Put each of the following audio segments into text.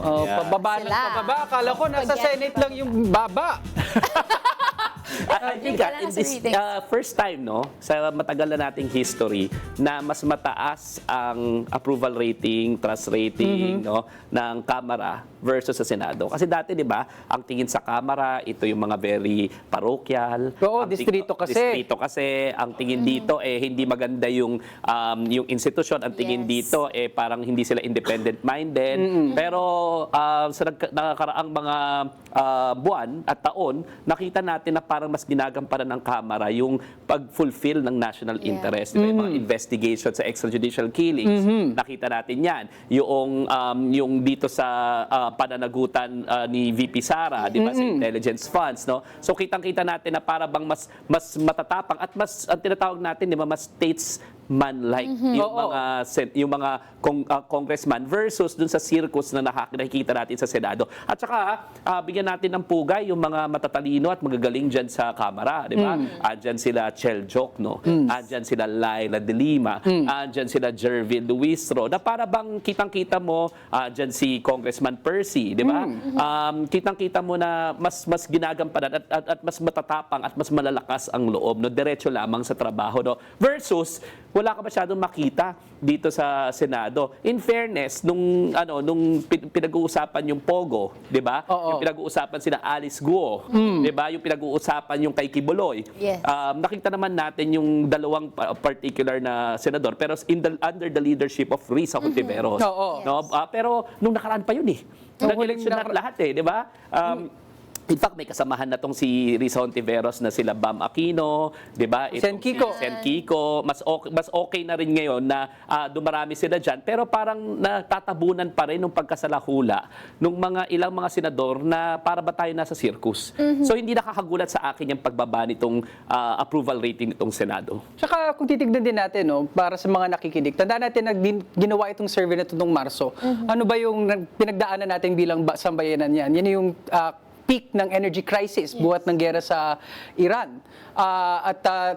Oh, Yeah. pababa ng Sila. pababa. Akala ko nasa Pag- Senate lang yung baba. I think Kailangan in sa this meetings. first time, no, sa matagal na nating history, na mas mataas ang approval rating, trust rating, no, ng Kamara versus sa Senado. Kasi dati, di ba, ang tingin sa Kamara, ito yung mga very parochial. Oo, Ang distrito kasi. Distrito kasi. Ang tingin dito, hindi maganda yung institusyon. Ang tingin Yes. dito, parang hindi sila independent-minded. Pero sa nakakaraang mga buwan at taon, nakita natin na parang mas ginagampanan ng Kamara yung pag-fulfill ng national Yeah. interest. Diba? Yung mga investigation sa extrajudicial killings. Nakita natin yan. Yung dito sa pananagutan ni VP Sara, di ba, sa intelligence funds. No? So kitang-kita natin na para bang mas matatapang at mas, ang tinatawag natin, di ba, mas statesman-like yung mga congressman versus dun sa circus na nakikita natin sa Senado. At saka, bigyan natin ng pugay yung mga matatalino at magagaling dyan sa Kamara, di ba? Andyan sila Chel Jokno, andyan sila Laila De Lima, andyan sila Jervin Luistro, na para bang kitang-kita mo, andyan si Congressman Percy, di ba? Kitang-kita mo na mas ginagampanan at mas matatapang at mas malalakas ang loob, no? Diretso lamang sa trabaho, no? Versus, wala ka masyadong makita dito sa Senado. In fairness, nung pinag-uusapan yung Pogo, 'di ba? Oo. Yung pinag-uusapan sila Alice Guo, 'di ba? Yung pinag-uusapan yung kay Kibuloy. Yes. Nakita naman natin yung dalawang particular na senador pero under the leadership of Risa Hontiveros. Oo. No? Pero nung nakaraan pa yun eh. Nung Nag-eleksyon na huling lahat eh, 'di ba? In fact, may kasamahan na tong si Risa Hontiveros na sila Bam Aquino, 'di ba? Sen Kiko. Sen Kiko, mas okay na rin ngayon na dumarami sila diyan, pero parang natatabunan pa rin ng pagkasalahula ng ilang mga senador na para ba tayo nasa circus. So hindi nakakagulat sa akin yung pagbaba nitong approval rating nitong Senado. Tsaka kung titignan din natin, no, para sa mga nakikinig, tandaan natin na ginawa itong survey na ito noong Marso. Ano ba yung pinagdaanan natin bilang sambayanan yan? Yan yung peak ng energy crisis, buhat ng gera sa Iran.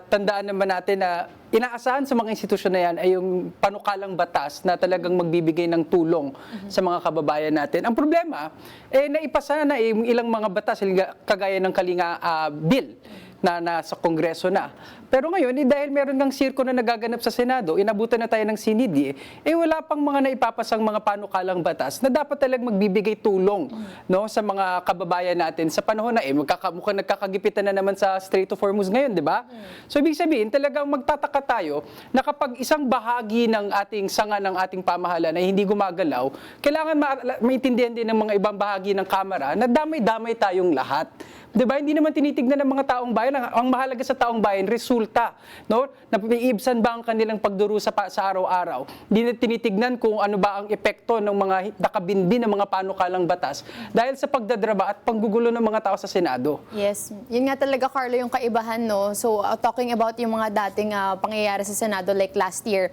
Tandaan naman natin na inaasahan sa mga institusyon na yan ay yung panukalang batas na talagang magbibigay ng tulong sa mga kababayan natin. Ang problema, naipasa na yung ilang mga batas, kagaya ng Kalinga Bill, na nasa Kongreso na. Pero ngayon, dahil meron ng sirko na nagaganap sa Senado, inabutan na tayo ng sinidi, wala pang mga naipapasang mga panukalang batas na dapat talagang magbibigay tulong, no, sa mga kababayan natin sa panahon na mukhang nagkakagipitan na naman sa Strait of Hormuz ngayon, di ba? So ibig sabihin, talagang magtataka tayo na kapag isang bahagi ng ating sanga ng ating pamahalaan ay hindi gumagalaw, kailangan maintindihan din ng mga ibang bahagi ng Kamara na damay-damay tayong lahat. Diba? Hindi naman tinitignan ng mga taong bayan. Ang mahalaga sa taong bayan, resulta. No? Napiibsan ba ang kanilang pagdurusa sa araw-araw? Hindi na tinitignan kung ano ba ang epekto ng mga nakabinbin ng mga panukalang batas dahil sa pagdadraba at panggugulo ng mga tao sa Senado. Yes. Yun nga talaga, Carlo, yung kaibahan, no? So, talking about yung mga dating pangyayari sa Senado like last year,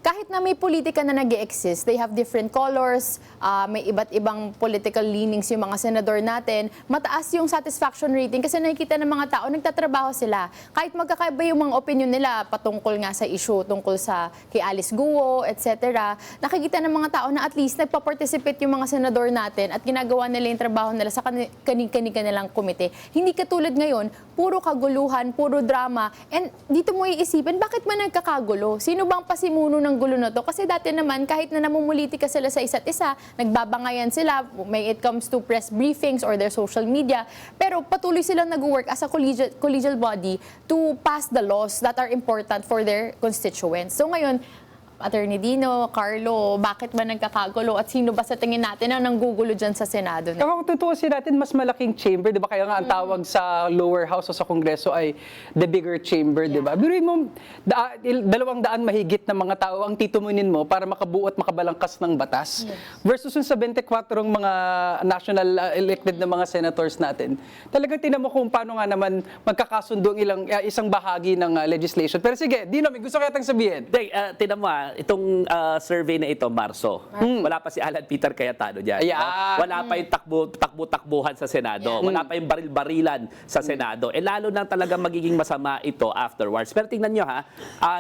kahit na may politika na nag-e-exist, they have different colors, may iba't ibang political leanings yung mga senador natin, mataas yung satisfaction rating kasi nakikita ng mga tao, nagtatrabaho sila. Kahit magkakaiba yung mga opinion nila patungkol nga sa issue, tungkol sa kay Alice Guo, etc., nakikita ng mga tao na at least nagpa-participate yung mga senador natin at ginagawa nila yung trabaho nila sa kanilang komite. Hindi katulad ngayon, puro kaguluhan, puro drama, and dito mo iisipin, bakit ba nagkakagulo? Sino bang pasimuno ng gulo na to? Kasi dati naman, kahit na namumulitika sila sa isa't isa, nagbabangayan sila, may it comes to press briefings or their social media, pero patuloy silang nag-work as a collegial body to pass the laws that are important for their constituents. So ngayon, Attorney Dino, Carlo, bakit ba nagkakagulo at sino ba sa tingin natin ang nanggugulo dyan sa Senado? Kung tutuusin natin, mas malaking chamber, di ba? Kaya nga ang tawag sa lower house o sa Kongreso ay the bigger chamber, di ba? Biruin mo, 200 mahigit na mga tao ang titumunin mo para makabuo at makabalangkas ng batas. Yes. Versus yung sa 24 mga national elected na mga senators natin. Talagang tinan mo kung paano nga naman magkakasundo ang isang bahagi ng legislation. Pero sige, Dino, may gusto kaya tang sabihin. Tinan mo itong survey na ito, Marso, wala pa si Alan Peter Cayetano dyan. Ayan. No? Wala pa yung takbo-takbuhan sa Senado. Yeah. Wala pa yung baril-barilan sa Senado. Lalo nang talagang magiging masama ito afterwards. Pero tingnan nyo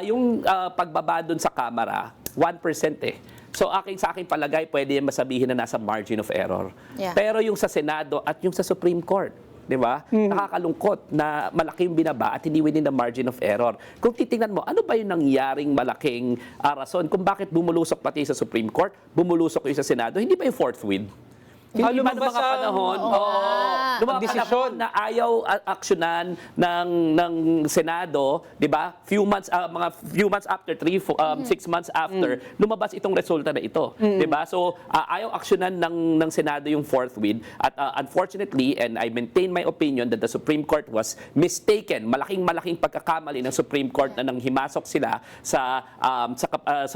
yung pagbaba dun sa Kamara, 1% eh. So sa aking palagay, pwede yan masabihin na nasa margin of error. Yeah. Pero yung sa Senado at yung sa Supreme Court, di ba? Nakakalungkot na malaki yung binaba at hindi within the margin of error. Kung titingnan mo, ano ba yung nangyaring malaking rason kung bakit bumulusok pati sa Supreme Court, bumulusok yung sa Senado, hindi ba yung fourth with? Hindi ba lumabas mga panahon, yung mga desisyon panahon na ayaw aksyonan ng Senado, 'di ba? Few months after 6 months after, lumabas itong resulta na ito, 'di ba? So ayaw aksyonan ng Senado yung fourth with at unfortunately, and I maintain my opinion that the Supreme Court was mistaken. Malaking pagkakamali ng Supreme Court na nang himasok sila sa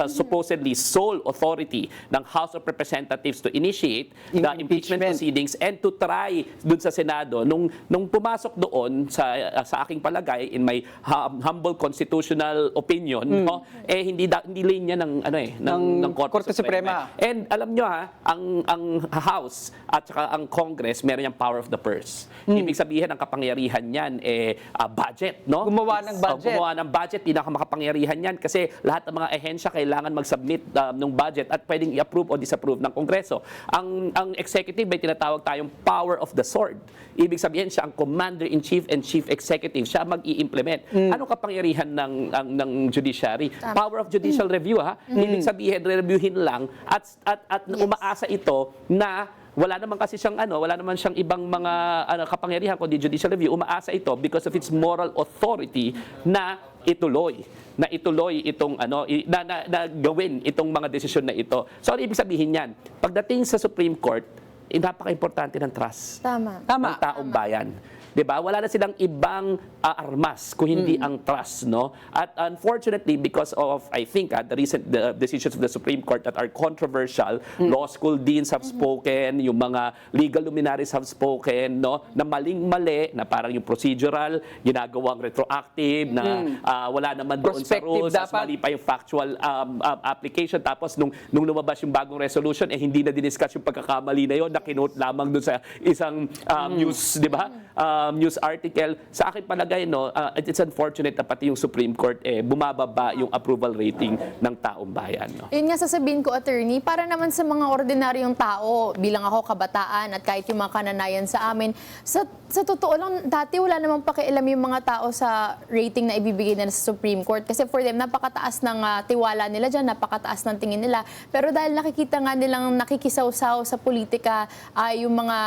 supposedly sole authority ng House of Representatives to initiate the impeachment proceedings and to try dun sa Senado nung pumasok doon sa aking palagay in my humble constitutional opinion no, hindi linya ng Korte Suprema. And alam nyo ang House at saka ang Congress meron yung power of the purse. Ibig sabihin ang kapangyarihan niyan budget, no? Gumawa ng budget. Gumawa ng budget, pinakamakapangyarihan yan kasi lahat ng mga ehensya kailangan mag-submit ng budget at pwedeng i-approve o disapprove ng Kongreso. Ang executive may tinatawag tayong power of the sword. Ibig sabihin siya ang commander-in-chief and chief executive. Siya mag-i-implement. Anong kapangyarihan ng judiciary? Power of judicial review, ha? Ibig sabihin, reviewin lang at umaasa ito na wala naman siyang ibang mga kapangyarihan kundi judicial review. Umaasa ito because of its moral authority na ituloy itong na gawin itong mga desisyon na ito. So ano ibig sabihin niyan? Pagdating sa Supreme Court, napaka-importante ng trust Tama. ng taong bayan. 'Di ba? Wala na silang ibang armas kung hindi ang trust, no? At unfortunately, because of I think the recent decisions of the Supreme Court that are controversial, law school deans have spoken, yung mga legal luminaries have spoken, no? Na maling-mali, na parang yung procedural ginagawang retroactive, na wala naman doon sa rules, as mali pa yung factual application. Tapos nung lumabas yung bagong resolution, hindi na diniscuss yung pagkakamali na yun, na kinote lamang doon sa isang news, 'di ba? News article. Sa akin palagay, no, it's unfortunate na pati yung Supreme Court bumababa yung approval rating ng taong bayan. No? Yun nga sasabihin ko, attorney, para naman sa mga ordinaryong tao, bilang ako kabataan at kahit yung mga kananayan sa amin, sa totoo lang, dati wala namang pakialam yung mga tao sa rating na ibibigay nila sa Supreme Court. Kasi for them, napakataas ng tiwala nila dyan, napakataas ng tingin nila. Pero dahil nakikita nga nilang nakikisaw-saw sa politika, yung mga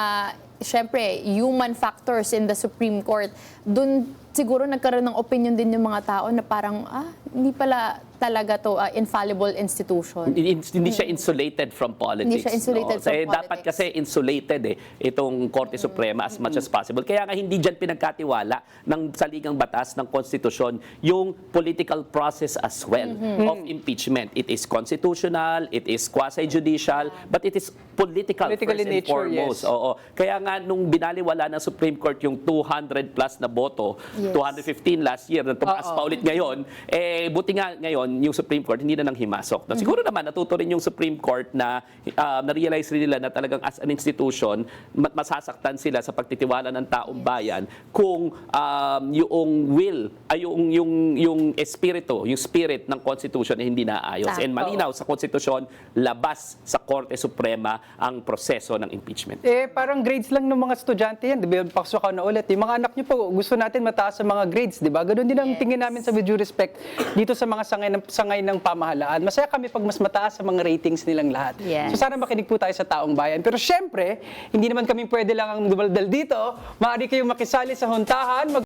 syempre, human factors in the Supreme Court, dun siguro nagkaroon ng opinion din yung mga tao na parang, hindi pala talaga to infallible institution. Hindi siya insulated from politics. Hindi siya insulated from politics. Dapat kasi insulated itong Korte Suprema as much as possible. Kaya nga hindi dyan pinagkatiwala ng saligang batas ng konstitusyon yung political process as well of impeachment. It is constitutional, it is quasi-judicial, but it is political Political first in and nature, foremost. yes. Oo. Kaya nga nung binaliwala ng Supreme Court yung 200 plus na boto, Yes. 215 last year, na tumaas pa ulit ngayon, buti nga ngayon yung Supreme Court hindi na nang himasok. Siguro naman natuto rin yung Supreme Court na na-realize rin nila na talagang as an institution, masasaktan sila sa pagtitiwala ng taong bayan kung yung will, yung espiritu, yung spirit ng Constitution na hindi naayos. Tama. And malinaw sa Constitution, labas sa Korte Suprema ang proseso ng impeachment. Parang grades lang ng mga estudyante yan. Di ba? Paksukaw na ulit. Yung mga anak nyo po, gusto natin mataas sa mga grades. Di ba? Ganun din ang tingin namin sa with due respect dito sa mga sangay ng pamahalaan. Masaya kami pag mas mataas sa mga ratings nilang lahat. Yes. So sana makinig po tayo sa taong bayan. Pero syempre, hindi naman kami pwede lang ang dumaldal dito. Maaari kayong makisali sa huntahan,